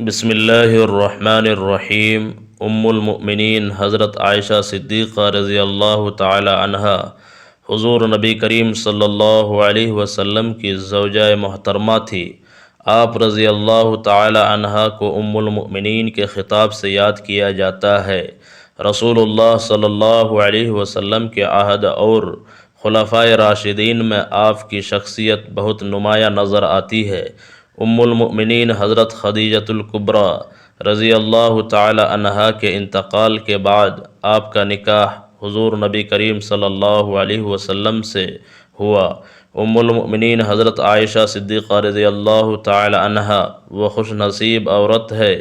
بسم اللہ الرحمن الرحیم۔ ام المؤمنین حضرت عائشہ صدیقہ رضی اللہ تعالی عنہا حضور نبی کریم صلی اللہ علیہ وسلم کی زوجہ محترمہ تھی۔ آپ رضی اللہ تعالی عنہا کو ام المؤمنین کے خطاب سے یاد کیا جاتا ہے۔ رسول اللہ صلی اللہ علیہ وسلم کے عہد اور خلفائے راشدین میں آپ کی شخصیت بہت نمایاں نظر آتی ہے۔ ام المؤمنین حضرت خدیجۃ الکبریٰ رضی اللہ تعالی عنہا کے انتقال کے بعد آپ کا نکاح حضور نبی کریم صلی اللہ علیہ وسلم سے ہوا۔ ام المؤمنین حضرت عائشہ صدیقہ رضی اللہ تعالی عنہا وہ خوش نصیب عورت ہے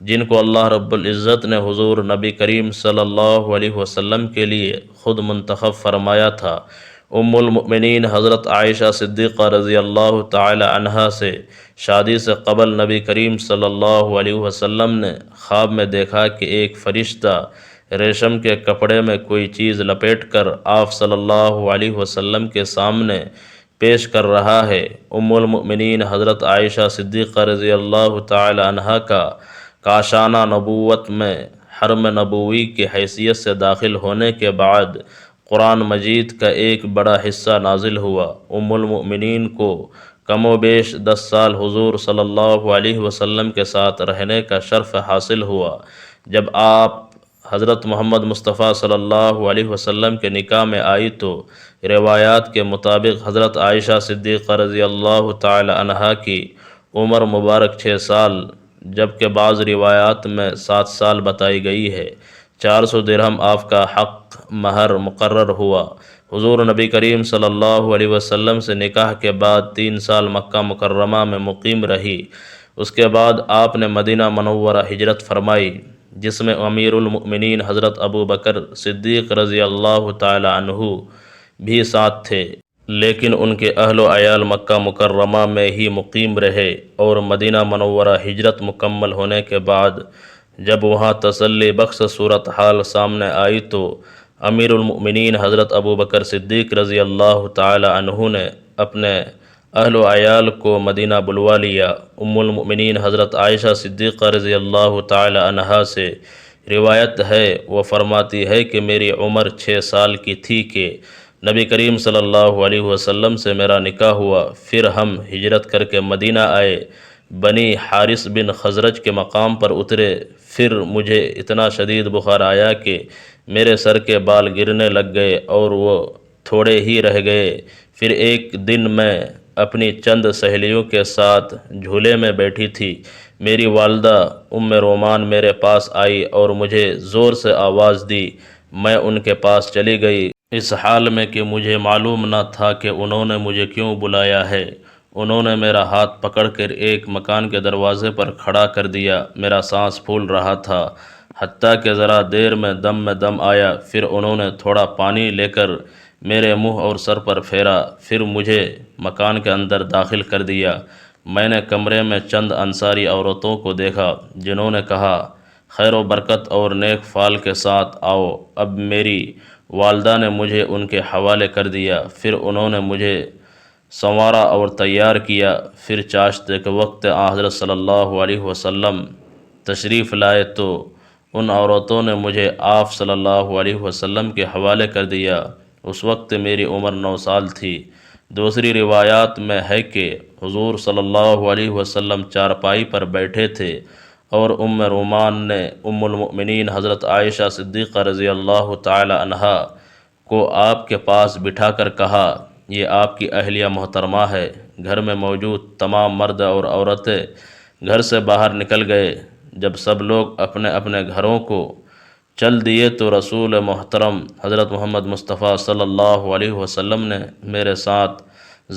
جن کو اللہ رب العزت نے حضور نبی کریم صلی اللہ علیہ وسلم کے لیے خود منتخب فرمایا تھا۔ ام المؤمنین حضرت عائشہ صدیقہ رضی اللہ تعالی عنہا سے شادی سے قبل نبی کریم صلی اللہ علیہ وسلم نے خواب میں دیکھا کہ ایک فرشتہ ریشم کے کپڑے میں کوئی چیز لپیٹ کر آپ صلی اللہ علیہ وسلم کے سامنے پیش کر رہا ہے۔ ام المؤمنین حضرت عائشہ صدیقہ رضی اللہ تعالی عنہا کا کاشانہ نبوت میں حرم نبوی کی حیثیت سے داخل ہونے کے بعد قرآن مجید کا ایک بڑا حصہ نازل ہوا۔ ام المؤمنین کو کم و بیش 10 سال حضور صلی اللہ علیہ وسلم کے ساتھ رہنے کا شرف حاصل ہوا۔ جب آپ حضرت محمد مصطفیٰ صلی اللہ علیہ وسلم کے نکاح میں آئی تو روایات کے مطابق حضرت عائشہ صدیقہ رضی اللہ تعالی عنہا کی عمر مبارک 6 سال جبکہ بعض روایات میں 7 سال بتائی گئی ہے۔ 400 درہم آپ کا حق مہر مقرر ہوا۔ حضور نبی کریم صلی اللہ علیہ وسلم سے نکاح کے بعد 3 سال مکہ مکرمہ میں مقیم رہی۔ اس کے بعد آپ نے مدینہ منورہ ہجرت فرمائی جس میں امیر المؤمنین حضرت ابو بکر صدیق رضی اللہ تعالی عنہ بھی ساتھ تھے، لیکن ان کے اہل و عیال مکہ مکرمہ میں ہی مقیم رہے اور مدینہ منورہ ہجرت مکمل ہونے کے بعد جب وہاں تسلی بخش صورتحال سامنے آئی تو امیر المؤمنین حضرت ابو بکر صدیق رضی اللہ تعالی عنہ نے اپنے اہل و عیال کو مدینہ بلوا لیا۔ ام المؤمنین حضرت عائشہ صدیقہ رضی اللہ تعالی عنہا سے روایت ہے، وہ فرماتی ہے کہ میری عمر 6 سال کی تھی کہ نبی کریم صلی اللہ علیہ وسلم سے میرا نکاح ہوا۔ پھر ہم ہجرت کر کے مدینہ آئے، بنی حارث بن خزرج کے مقام پر اترے۔ پھر مجھے اتنا شدید بخار آیا کہ میرے سر کے بال گرنے لگ گئے اور وہ تھوڑے ہی رہ گئے۔ پھر ایک دن میں اپنی چند سہیلیوں کے ساتھ جھولے میں بیٹھی تھی، میری والدہ ام رومان میرے پاس آئی اور مجھے زور سے آواز دی۔ میں ان کے پاس چلی گئی اس حال میں کہ مجھے معلوم نہ تھا کہ انہوں نے مجھے کیوں بلایا ہے۔ انہوں نے میرا ہاتھ پکڑ کر ایک مکان کے دروازے پر کھڑا کر دیا۔ میرا سانس پھول رہا تھا حتیٰ کہ ذرا دیر میں دم آیا۔ پھر انہوں نے تھوڑا پانی لے کر میرے منہ اور سر پر پھیرا، پھر مجھے مکان کے اندر داخل کر دیا۔ میں نے کمرے میں چند انصاری عورتوں کو دیکھا جنہوں نے کہا، خیر و برکت اور نیک فال کے ساتھ آؤ۔ اب میری والدہ نے مجھے ان کے حوالے کر دیا۔ پھر انہوں نے مجھے سنوارا اور تیار کیا۔ پھر چاشت کے وقت حضرت صلی اللہ علیہ وسلم تشریف لائے تو ان عورتوں نے مجھے آپ صلی اللہ علیہ وسلم کے حوالے کر دیا۔ اس وقت میری عمر 9 سال تھی۔ دوسری روایات میں ہے کہ حضور صلی اللہ علیہ وسلم چارپائی پر بیٹھے تھے اور ام رومان نے ام المؤمنین حضرت عائشہ صدیقہ رضی اللہ تعالی عنہا کو آپ کے پاس بٹھا کر کہا، یہ آپ کی اہلیہ محترمہ ہے۔ گھر میں موجود تمام مرد اور عورتیں گھر سے باہر نکل گئے۔ جب سب لوگ اپنے اپنے گھروں کو چل دیے تو رسول محترم حضرت محمد مصطفیٰ صلی اللہ علیہ وسلم نے میرے ساتھ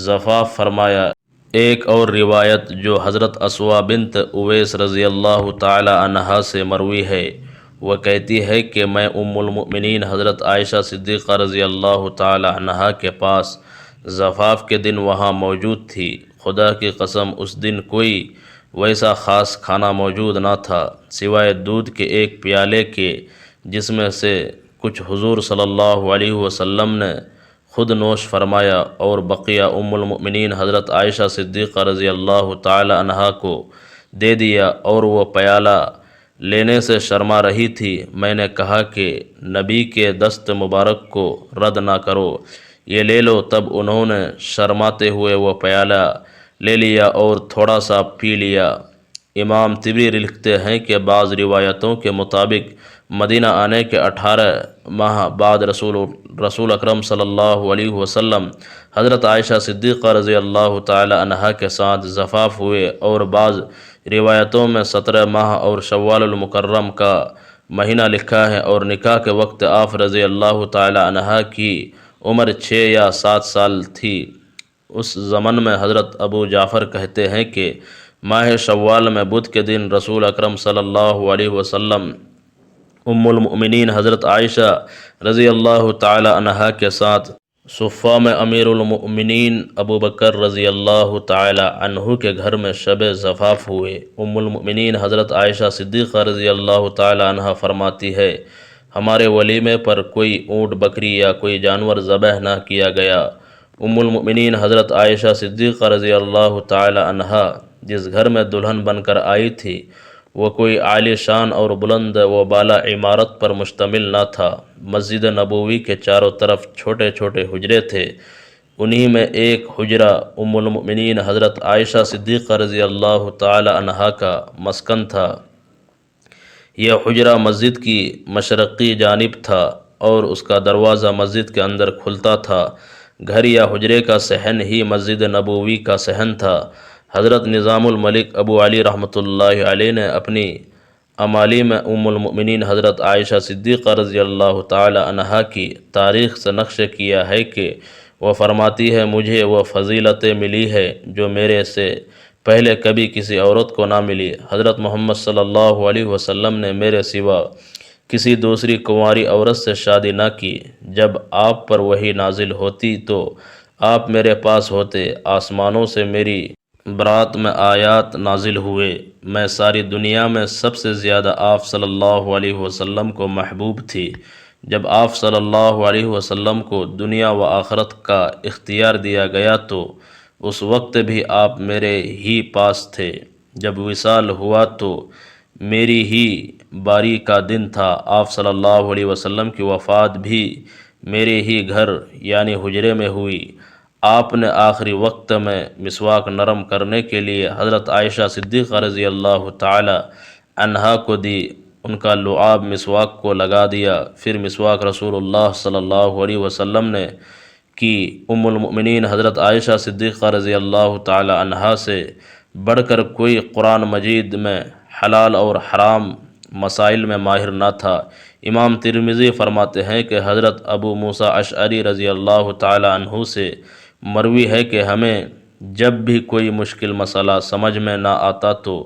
زفاف فرمایا۔ ایک اور روایت جو حضرت اسوا بنت اویس رضی اللہ تعالی عنہا سے مروی ہے، وہ کہتی ہے کہ میں ام المؤمنین حضرت عائشہ صدیقہ رضی اللہ تعالی عنہا کے پاس زفاف کے دن وہاں موجود تھی۔ خدا کی قسم اس دن کوئی ویسا خاص کھانا موجود نہ تھا سوائے دودھ کے ایک پیالے کے جس میں سے کچھ حضور صلی اللہ علیہ وسلم نے خود نوش فرمایا اور بقیہ ام المؤمنین حضرت عائشہ صدیقہ رضی اللہ تعالی عنہا کو دے دیا اور وہ پیالہ لینے سے شرما رہی تھی۔ میں نے کہا کہ نبی کے دست مبارک کو رد نہ کرو، یہ لے لو۔ تب انہوں نے شرماتے ہوئے وہ پیالہ لے لیا اور تھوڑا سا پی لیا۔ امام طبری لکھتے ہیں کہ بعض روایتوں کے مطابق مدینہ آنے کے 18 ماہ بعد رسول اکرم صلی اللہ علیہ وسلم حضرت عائشہ صدیقہ رضی اللہ تعالی عنہا کے ساتھ زفاف ہوئے، اور بعض روایتوں میں 17 ماہ اور شوال المکرم کا مہینہ لکھا ہے، اور نکاح کے وقت آپ رضی اللہ تعالی عنہا کی عمر 6 یا 7 سال تھی۔ اس زمن میں حضرت ابو جعفر کہتے ہیں کہ ماہ شوال میں بدھ کے دن رسول اکرم صلی اللہ علیہ وسلم ام المؤمنین حضرت عائشہ رضی اللہ تعالی عنہا کے ساتھ صفہ میں امیر المؤمنین ابو بکر رضی اللہ تعالی عنہ کے گھر میں شب زفاف ہوئے۔ ام المؤمنین حضرت عائشہ صدیقہ رضی اللہ تعالی عنہا فرماتی ہے، ہمارے ولیمے پر کوئی اونٹ بکری یا کوئی جانور ذبح نہ کیا گیا۔ ام المؤمنین حضرت عائشہ صدیقہ رضی اللہ تعالی عنہا جس گھر میں دلہن بن کر آئی تھی وہ کوئی عالی شان اور بلند و بالا عمارت پر مشتمل نہ تھا۔ مسجد نبوی کے چاروں طرف چھوٹے چھوٹے حجرے تھے، انہی میں ایک حجرہ ام المؤمنین حضرت عائشہ صدیقہ رضی اللہ تعالی عنہا کا مسکن تھا۔ یہ حجرہ مسجد کی مشرقی جانب تھا اور اس کا دروازہ مسجد کے اندر کھلتا تھا۔ گھر یا حجرے کا صحن ہی مسجد نبوی کا صحن تھا۔ حضرت نظام الملک ابو علی رحمۃ اللہ علیہ نے اپنی امالی میں ام المؤمنین حضرت عائشہ صدیقہ رضی اللہ تعالی عنہا کی تاریخ سے نقش کیا ہے کہ وہ فرماتی ہے، مجھے وہ فضیلتیں ملی ہے جو میرے سے پہلے کبھی کسی عورت کو نہ ملی۔ حضرت محمد صلی اللہ علیہ وسلم نے میرے سوا کسی دوسری کنواری عورت سے شادی نہ کی۔ جب آپ پر وحی نازل ہوتی تو آپ میرے پاس ہوتے، آسمانوں سے میری برات میں آیات نازل ہوئے، میں ساری دنیا میں سب سے زیادہ آپ صلی اللہ علیہ وسلم کو محبوب تھی۔ جب آپ صلی اللہ علیہ وسلم کو دنیا و آخرت کا اختیار دیا گیا تو اس وقت بھی آپ میرے ہی پاس تھے۔ جب وصال ہوا تو میری ہی باری کا دن تھا۔ آپ صلی اللہ علیہ وسلم کی وفات بھی میرے ہی گھر یعنی حجرے میں ہوئی۔ آپ نے آخری وقت میں مسواک نرم کرنے کے لیے حضرت عائشہ صدیقہ رضی اللہ تعالی عنہا کو دی، ان کا لعاب مسواک کو لگا دیا۔ پھر مسواک رسول اللہ صلی اللہ علیہ وسلم نے کی۔ ام المؤمنین حضرت عائشہ صدیقہ رضی اللہ تعالی عنہا سے بڑھ کر کوئی قرآن مجید میں حلال اور حرام مسائل میں ماہر نہ تھا۔ امام ترمذی فرماتے ہیں کہ حضرت ابو موسیٰ اشعری رضی اللہ تعالی عنہ سے مروی ہے کہ ہمیں جب بھی کوئی مشکل مسئلہ سمجھ میں نہ آتا تو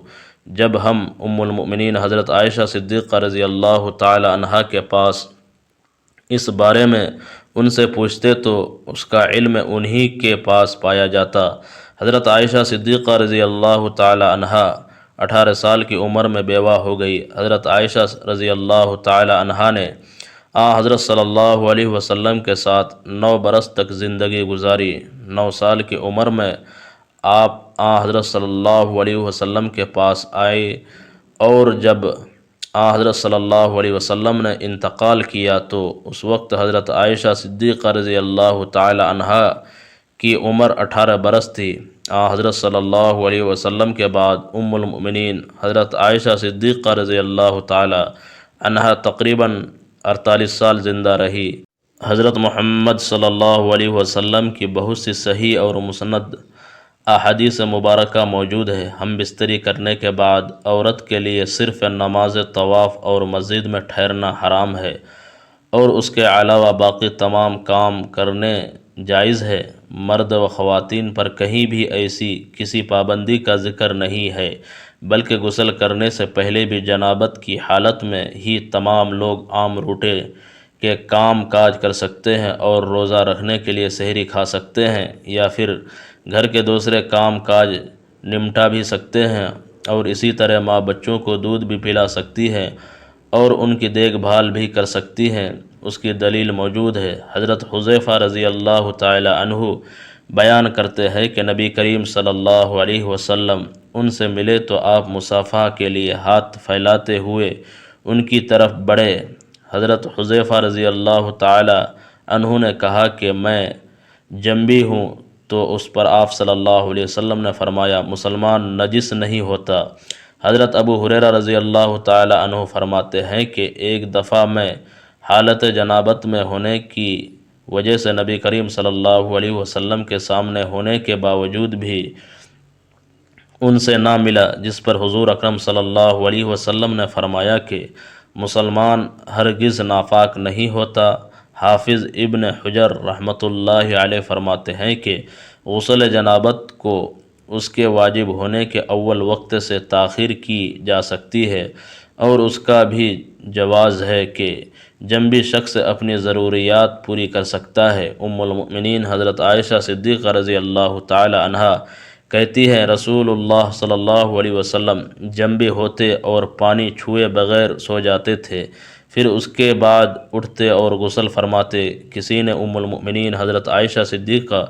جب ہم ام المؤمنین حضرت عائشہ صدیقہ رضی اللہ تعالی عنہا کے پاس اس بارے میں ان سے پوچھتے تو اس کا علم انہی کے پاس پایا جاتا۔ حضرت عائشہ صدیقہ رضی اللہ تعالی عنہا 18 سال کی عمر میں بیوہ ہو گئی۔ حضرت عائشہ رضی اللہ تعالی عنہا نے حضرت صلی اللہ علیہ وسلم کے ساتھ 9 برس تک زندگی گزاری۔ 9 سال کی عمر میں آپ حضرت صلی اللہ علیہ وسلم کے پاس آئے، اور جب حضرت صلی اللہ علیہ وسلم نے انتقال کیا تو اس وقت حضرت عائشہ صدیقہ رضی اللہ تعالی عنہا کی عمر 18 برس تھی۔ حضرت صلی اللہ علیہ وسلم کے بعد ام المؤمنین حضرت عائشہ صدیقہ رضی اللہ تعالی عنہا تقریباً 48 سال زندہ رہی۔ حضرت محمد صلی اللہ علیہ وسلم کی بہت سی صحیح اور مسند احادیث مبارکہ موجود ہے۔ ہم بستری کرنے کے بعد عورت کے لیے صرف نماز طواف اور مسجد میں ٹھہرنا حرام ہے، اور اس کے علاوہ باقی تمام کام کرنے جائز ہے۔ مرد و خواتین پر کہیں بھی ایسی کسی پابندی کا ذکر نہیں ہے، بلکہ غسل کرنے سے پہلے بھی جنابت کی حالت میں ہی تمام لوگ عام روٹے کے کام کاج کر سکتے ہیں، اور روزہ رکھنے کے لیے سحری کھا سکتے ہیں، یا پھر گھر کے دوسرے کام کاج نمٹا بھی سکتے ہیں، اور اسی طرح ماں بچوں کو دودھ بھی پلا سکتی ہے اور ان کی دیکھ بھال بھی کر سکتی ہیں۔ اس کی دلیل موجود ہے۔ حضرت حذیفہ رضی اللہ تعالی عنہ بیان کرتے ہیں کہ نبی کریم صلی اللہ علیہ وسلم ان سے ملے تو آپ مصافحہ کے لیے ہاتھ پھیلاتے ہوئے ان کی طرف بڑھے۔ حضرت حذیفہ رضی اللہ تعالی عنہ نے کہا کہ میں جنبی ہوں، تو اس پر آپ صلی اللہ علیہ وسلم نے فرمایا مسلمان نجس نہیں ہوتا۔ حضرت ابو ہریرہ رضی اللہ تعالی عنہ فرماتے ہیں کہ ایک دفعہ میں حالت جنابت میں ہونے کی وجہ سے نبی کریم صلی اللہ علیہ وسلم کے سامنے ہونے کے باوجود بھی ان سے نہ ملا، جس پر حضور اکرم صلی اللہ علیہ وسلم نے فرمایا کہ مسلمان ہرگز ناپاک نہیں ہوتا۔ حافظ ابن حجر رحمۃ اللہ علیہ فرماتے ہیں کہ غسل جنابت کو اس کے واجب ہونے کے اول وقت سے تاخیر کی جا سکتی ہے، اور اس کا بھی جواز ہے کہ جنبی شخص اپنی ضروریات پوری کر سکتا ہے۔ ام المؤمنین حضرت عائشہ صدیقہ رضی اللہ تعالی عنہا کہتی ہیں رسول اللہ صلی اللہ علیہ وسلم جنبی ہوتے اور پانی چھوئے بغیر سو جاتے تھے، پھر اس کے بعد اٹھتے اور غسل فرماتے۔ کسی نے ام المؤمنین حضرت عائشہ صدیقہ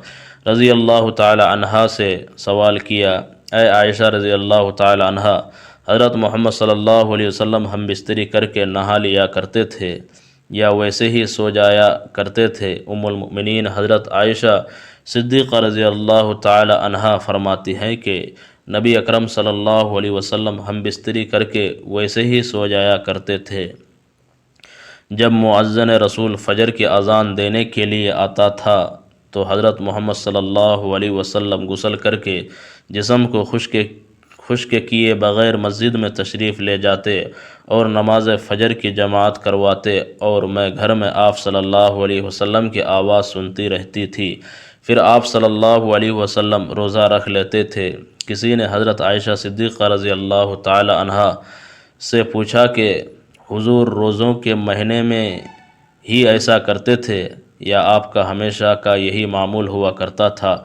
رضی اللہ تعالی عنہا سے سوال کیا، اے عائشہ رضی اللہ تعالی عنہا، حضرت محمد صلی اللہ علیہ وسلم ہم بستری کر کے نہا لیا کرتے تھے یا ویسے ہی سو جایا کرتے تھے؟ ام المؤمنین حضرت عائشہ صدیقہ رضی اللہ تعالی عنہا فرماتی ہیں کہ نبی اکرم صلی اللہ علیہ وسلم ہم بستری کر کے ویسے ہی سو جایا کرتے تھے۔ جب مؤذن رسول فجر کی اذان دینے کے لیے آتا تھا تو حضرت محمد صلی اللہ علیہ وسلم غسل کر کے جسم کو خشک کیے بغیر مسجد میں تشریف لے جاتے اور نماز فجر کی جماعت کرواتے، اور میں گھر میں آپ صلی اللہ علیہ وسلم کی آواز سنتی رہتی تھی۔ پھر آپ صلی اللہ علیہ وسلم روزہ رکھ لیتے تھے۔ کسی نے حضرت عائشہ صدیقہ رضی اللہ تعالی عنہا سے پوچھا کہ حضور روزوں کے مہینے میں ہی ایسا کرتے تھے یا آپ کا ہمیشہ کا یہی معمول ہوا کرتا تھا؟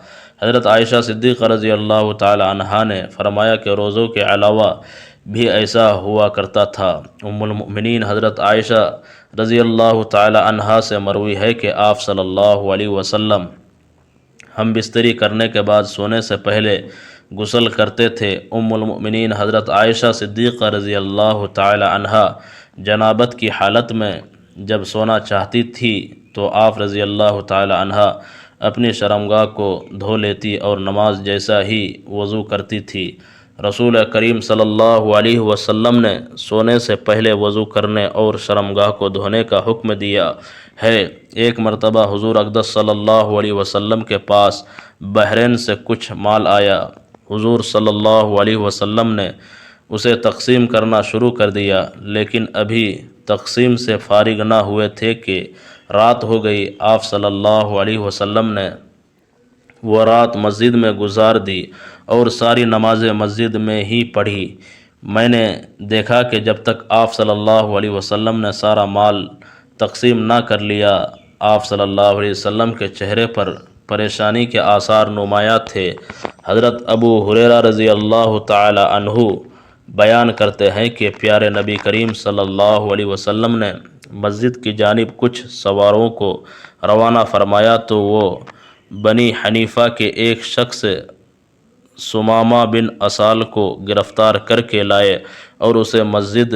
حضرت عائشہ صدیقہ رضی اللہ تعالی عنہا نے فرمایا کہ روزوں کے علاوہ بھی ایسا ہوا کرتا تھا۔ ام المؤمنین حضرت عائشہ رضی اللہ تعالی عنہا سے مروی ہے کہ آپ صلی اللہ علیہ وسلم ہم بستری کرنے کے بعد سونے سے پہلے غسل کرتے تھے۔ ام المؤمنین حضرت عائشہ صدیقہ رضی اللہ تعالی عنہا جنابت کی حالت میں جب سونا چاہتی تھی تو آپ رضی اللہ تعالی عنہا اپنی شرمگاہ کو دھو لیتی اور نماز جیسا ہی وضو کرتی تھی۔ رسول کریم صلی اللہ علیہ وسلم نے سونے سے پہلے وضو کرنے اور شرمگاہ کو دھونے کا حکم دیا ہے۔ ایک مرتبہ حضور اقدس صلی اللہ علیہ وسلم کے پاس بحرین سے کچھ مال آیا۔ حضور صلی اللہ علیہ وسلم نے اسے تقسیم کرنا شروع کر دیا، لیکن ابھی تقسیم سے فارغ نہ ہوئے تھے کہ رات ہو گئی۔ آپ صلی اللہ علیہ وسلم نے وہ رات مسجد میں گزار دی اور ساری نمازیں مسجد میں ہی پڑھی۔ میں نے دیکھا کہ جب تک آپ صلی اللہ علیہ وسلم نے سارا مال تقسیم نہ کر لیا، آپ صلی اللہ علیہ وسلم کے چہرے پر پریشانی کے آثار نمایاں تھے۔ حضرت ابو ہریرہ رضی اللہ تعالی عنہ بیان کرتے ہیں کہ پیارے نبی کریم صلی اللہ علیہ وسلم نے مسجد کی جانب کچھ سواروں کو روانہ فرمایا تو وہ بنی حنیفہ کے ایک شخص ثمامہ بن اسال کو گرفتار کر کے لائے اور اسے مسجد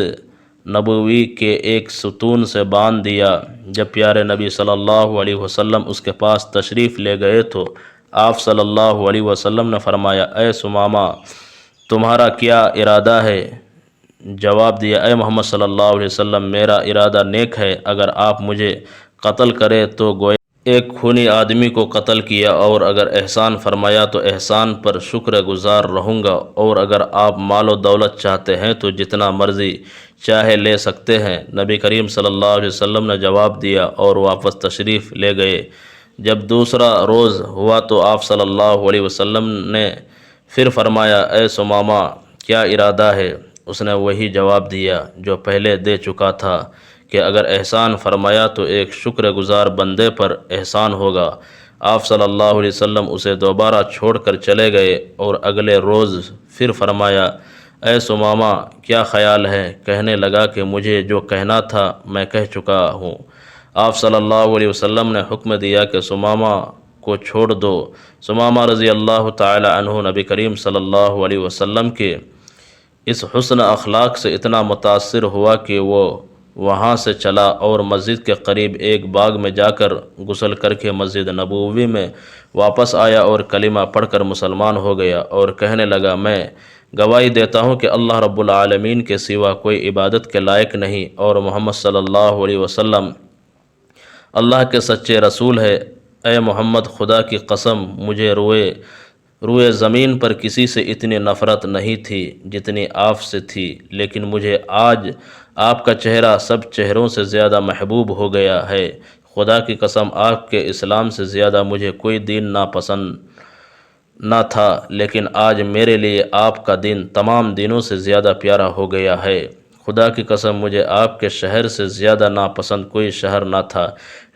نبوی کے ایک ستون سے باندھ دیا۔ جب پیارے نبی صلی اللہ علیہ وسلم اس کے پاس تشریف لے گئے تو آپ صلی اللہ علیہ وسلم نے فرمایا، اے ثمامہ، تمہارا کیا ارادہ ہے؟ جواب دیا، اے محمد صلی اللہ علیہ وسلم، میرا ارادہ نیک ہے، اگر آپ مجھے قتل کرے تو گویا ایک خونی آدمی کو قتل کیا، اور اگر احسان فرمایا تو احسان پر شکر گزار رہوں گا، اور اگر آپ مال و دولت چاہتے ہیں تو جتنا مرضی چاہے لے سکتے ہیں۔ نبی کریم صلی اللہ علیہ وسلم نے جواب دیا اور واپس تشریف لے گئے۔ جب دوسرا روز ہوا تو آپ صلی اللہ علیہ وسلم نے پھر فرمایا، اے ثمامہ، کیا ارادہ ہے؟ اس نے وہی جواب دیا جو پہلے دے چکا تھا کہ اگر احسان فرمایا تو ایک شکر گزار بندے پر احسان ہوگا۔ آپ صلی اللہ علیہ وسلم اسے دوبارہ چھوڑ کر چلے گئے اور اگلے روز پھر فرمایا، اے ثمامہ، کیا خیال ہے؟ کہنے لگا کہ مجھے جو کہنا تھا میں کہہ چکا ہوں۔ آپ صلی اللہ علیہ وسلم نے حکم دیا کہ ثمامہ کو چھوڑ دو۔ ثمامہ رضی اللہ تعالی عنہ نبی کریم صلی اللہ علیہ وسلم کے اس حسن اخلاق سے اتنا متاثر ہوا کہ وہ وہاں سے چلا اور مسجد کے قریب ایک باغ میں جا کر غسل کر کے مسجد نبوی میں واپس آیا اور کلمہ پڑھ کر مسلمان ہو گیا اور کہنے لگا، میں گواہی دیتا ہوں کہ اللہ رب العالمین کے سوا کوئی عبادت کے لائق نہیں اور محمد صلی اللہ علیہ وسلم اللہ کے سچے رسول ہے۔ اے محمد، خدا کی قسم مجھے روئے زمین پر کسی سے اتنی نفرت نہیں تھی جتنی آپ سے تھی، لیکن مجھے آج آپ کا چہرہ سب چہروں سے زیادہ محبوب ہو گیا ہے۔ خدا کی قسم آپ کے اسلام سے زیادہ مجھے کوئی دین ناپسند نہ تھا، لیکن آج میرے لیے آپ کا دین تمام دینوں سے زیادہ پیارا ہو گیا ہے۔ خدا کی قسم مجھے آپ کے شہر سے زیادہ ناپسند کوئی شہر نہ تھا،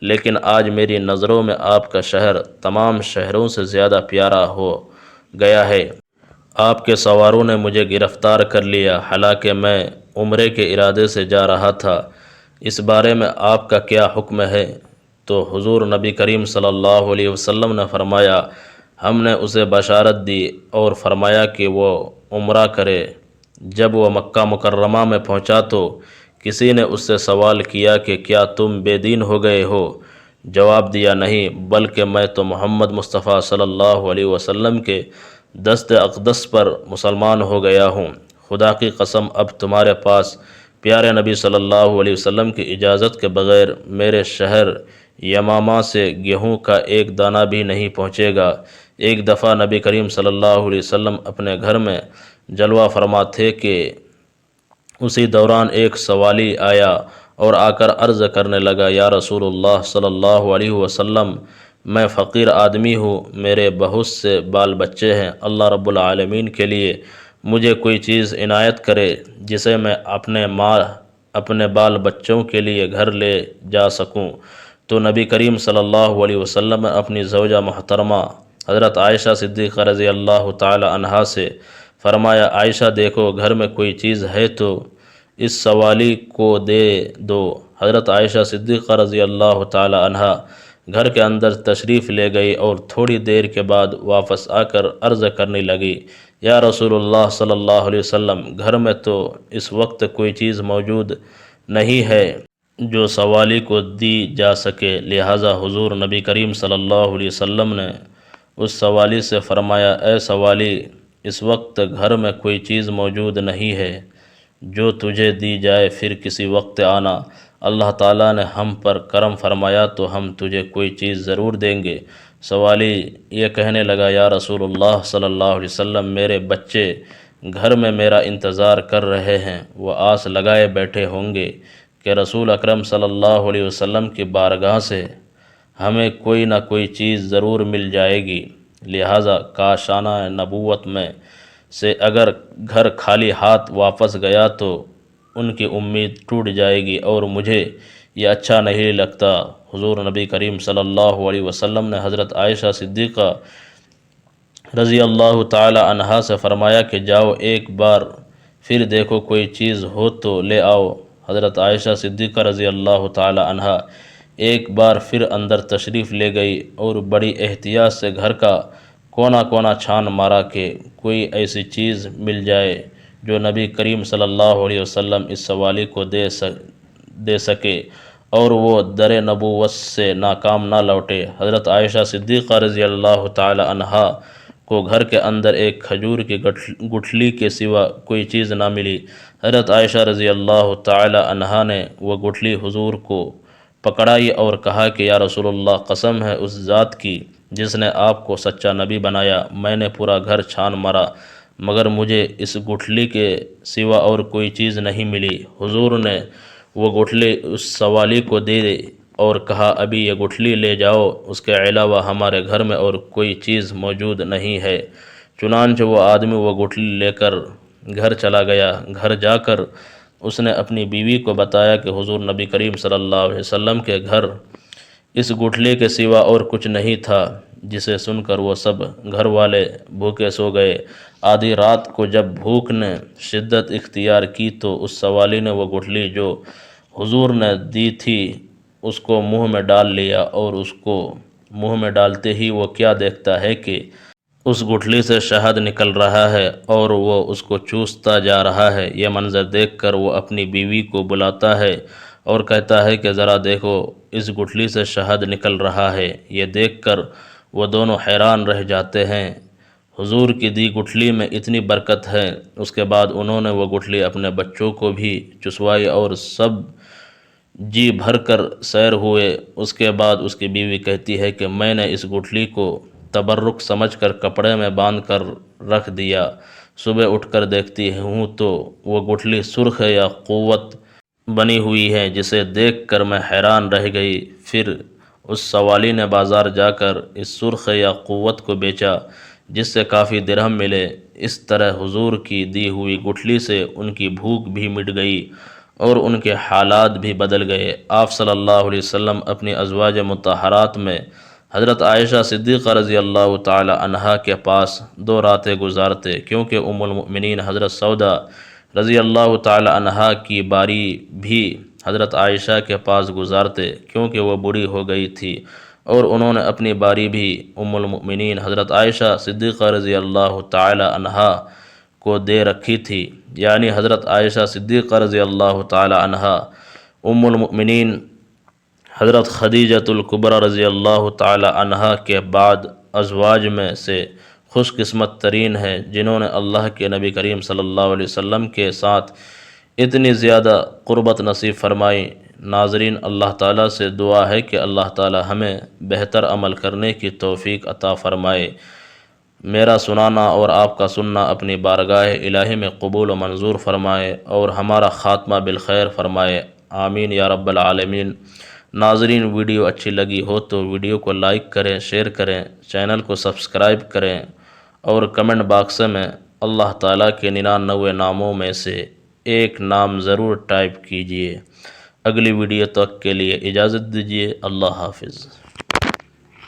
لیکن آج میری نظروں میں آپ کا شہر تمام شہروں سے زیادہ پیارا ہو گیا ہے۔ آپ کے سواروں نے مجھے گرفتار کر لیا، حالانکہ میں عمرے کے ارادے سے جا رہا تھا۔ اس بارے میں آپ کا کیا حکم ہے؟ تو حضور نبی کریم صلی اللہ علیہ وسلم نے فرمایا، ہم نے اسے بشارت دی اور فرمایا کہ وہ عمرہ کرے۔ جب وہ مکہ مکرمہ میں پہنچا تو کسی نے اس سے سوال کیا کہ کیا تم بے دین ہو گئے ہو؟ جواب دیا، نہیں، بلکہ میں تو محمد مصطفیٰ صلی اللہ علیہ وسلم کے دست اقدس پر مسلمان ہو گیا ہوں۔ خدا کی قسم اب تمہارے پاس پیارے نبی صلی اللہ علیہ وسلم کی اجازت کے بغیر میرے شہر یمامہ سے گیہوں کا ایک دانہ بھی نہیں پہنچے گا۔ ایک دفعہ نبی کریم صلی اللہ علیہ وسلم اپنے گھر میں جلوہ فرما تھے کہ اسی دوران ایک سوالی آیا اور آ کر عرض کرنے لگا، یا رسول اللہ صلی اللہ علیہ وسلم، میں فقیر آدمی ہوں، میرے بہت سے بال بچے ہیں، اللہ رب العالمین کے لیے مجھے کوئی چیز عنایت کرے جسے میں اپنے بال بچوں کے لیے گھر لے جا سکوں۔ تو نبی کریم صلی اللہ علیہ وسلم نے اپنی زوجہ محترمہ حضرت عائشہ صدیقہ رضی اللہ تعالی عنہا سے فرمایا، عائشہ دیکھو گھر میں کوئی چیز ہے تو اس سوالی کو دے دو۔ حضرت عائشہ صدیقہ رضی اللہ تعالی عنہا گھر کے اندر تشریف لے گئی اور تھوڑی دیر کے بعد واپس آ کر عرض کرنے لگی، یا رسول اللہ صلی اللہ علیہ وسلم، گھر میں تو اس وقت کوئی چیز موجود نہیں ہے جو سوالی کو دی جا سکے۔ لہٰذا حضور نبی کریم صلی اللہ علیہ وسلم نے اس سوالی سے فرمایا، اے سوالی، اس وقت گھر میں کوئی چیز موجود نہیں ہے جو تجھے دی جائے، پھر کسی وقت آنا، اللہ تعالیٰ نے ہم پر کرم فرمایا تو ہم تجھے کوئی چیز ضرور دیں گے۔ سوالی یہ کہنے لگا، یا رسول اللہ صلی اللہ علیہ وسلم، میرے بچے گھر میں میرا انتظار کر رہے ہیں، وہ آس لگائے بیٹھے ہوں گے کہ رسول اکرم صلی اللہ علیہ وسلم کی بارگاہ سے ہمیں کوئی نہ کوئی چیز ضرور مل جائے گی، لہٰذا کاشانہ نبوت میں سے اگر گھر خالی ہاتھ واپس گیا تو ان کی امید ٹوٹ جائے گی اور مجھے یہ اچھا نہیں لگتا۔ حضور نبی کریم صلی اللہ علیہ وسلم نے حضرت عائشہ صدیقہ رضی اللہ تعالی عنہا سے فرمایا کہ جاؤ ایک بار پھر دیکھو کوئی چیز ہو تو لے آؤ۔ حضرت عائشہ صدیقہ رضی اللہ تعالی عنہا ایک بار پھر اندر تشریف لے گئی اور بڑی احتیاط سے گھر کا کونا کونا چھان مارا کہ کوئی ایسی چیز مل جائے جو نبی کریم صلی اللہ علیہ وسلم اس سوالی کو دے سکے اور وہ در نبوت سے ناکام نہ لوٹے۔ حضرت عائشہ صدیقہ رضی اللہ تعالی عنہا کو گھر کے اندر ایک کھجور کی گٹھلی کے سوا کوئی چیز نہ ملی۔ حضرت عائشہ رضی اللہ تعالی عنہا نے وہ گٹھلی حضور کو پکڑائی اور کہا کہ یا رسول اللہ، قسم ہے اس ذات کی جس نے آپ کو سچا نبی بنایا، میں نے پورا گھر چھان مارا مگر مجھے اس گٹھلی کے سوا اور کوئی چیز نہیں ملی۔ حضور نے وہ گٹھلی اس سوالی کو دے اور کہا، ابھی یہ گٹھلی لے جاؤ، اس کے علاوہ ہمارے گھر میں اور کوئی چیز موجود نہیں ہے۔ چنانچہ وہ آدمی وہ گٹھلی لے کر گھر چلا گیا۔ گھر جا کر اس نے اپنی بیوی کو بتایا کہ حضور نبی کریم صلی اللہ علیہ وسلم کے گھر اس گٹھلی کے سوا اور کچھ نہیں تھا، جسے سن کر وہ سب گھر والے بھوکے سو گئے۔ آدھی رات کو جب بھوک نے شدت اختیار کی تو اس سوالی نے وہ گٹھلی جو حضور نے دی تھی اس کو منہ میں ڈال لیا اور اس کو منہ میں ڈالتے ہی وہ کیا دیکھتا ہے کہ اس گٹھلی سے شہد نکل رہا ہے اور وہ اس کو چوستا جا رہا ہے۔ یہ منظر دیکھ کر وہ اپنی بیوی کو بلاتا ہے اور کہتا ہے کہ ذرا دیکھو، اس گٹھلی سے شہد نکل رہا ہے۔ یہ دیکھ کر وہ دونوں حیران رہ جاتے ہیں، حضور کی دی گٹھلی میں اتنی برکت ہے۔ اس کے بعد انہوں نے وہ گٹھلی اپنے بچوں کو بھی چسوائی اور سب جی بھر کر سیر ہوئے۔ اس کے بعد اس کی بیوی کہتی ہے کہ میں نے اس گٹھلی کو تبرک سمجھ کر کپڑے میں باندھ کر رکھ دیا، صبح اٹھ کر دیکھتی ہوں تو وہ گٹھلی سرخ یا قوت بنی ہوئی ہے، جسے دیکھ کر میں حیران رہ گئی۔ پھر اس سوالی نے بازار جا کر اس سرخ یا قوت کو بیچا، جس سے کافی درہم ملے۔ اس طرح حضور کی دی ہوئی گٹھلی سے ان کی بھوک بھی مٹ گئی اور ان کے حالات بھی بدل گئے۔ آپ صلی اللہ علیہ وسلم اپنی ازواج مطہرات میں حضرت عائشہ صدیقہ رضی اللہ تعالی عنہا کے پاس 2 راتیں گزارتے، کیونکہ ام المؤمنین حضرت سودا رضی اللہ تعالی عنہا کی باری بھی حضرت عائشہ کے پاس گزارتے، کیونکہ وہ بوڑھی ہو گئی تھی اور انہوں نے اپنی باری بھی ام المؤمنین حضرت عائشہ صدیقہ رضی اللہ تعالی عنہا کو دے رکھی تھی، یعنی حضرت عائشہ صدیقہ رضی اللہ تعالی عنہا ام المؤمنین حضرت خدیجۃ الکبریٰ رضی اللہ تعالی عنہا کے بعد ازواج میں سے خوش قسمت ترین ہے، جنہوں نے اللہ کے نبی کریم صلی اللہ علیہ وسلم کے ساتھ اتنی زیادہ قربت نصیب فرمائی۔ ناظرین، اللہ تعالیٰ سے دعا ہے کہ اللہ تعالیٰ ہمیں بہتر عمل کرنے کی توفیق عطا فرمائے۔ میرا سنانا اور آپ کا سننا اپنی بارگاہ الہی میں قبول و منظور فرمائے اور ہمارا خاتمہ بالخیر فرمائے، آمین یا رب العالمین۔ ناظرین، ویڈیو اچھی لگی ہو تو ویڈیو کو لائک کریں، شیئر کریں، چینل کو سبسکرائب کریں اور کمنٹ باکس میں اللہ تعالیٰ کے 99 ناموں میں سے ایک نام ضرور ٹائپ کیجیے۔ اگلی ویڈیو تک کے لیے اجازت دیجیے، اللہ حافظ۔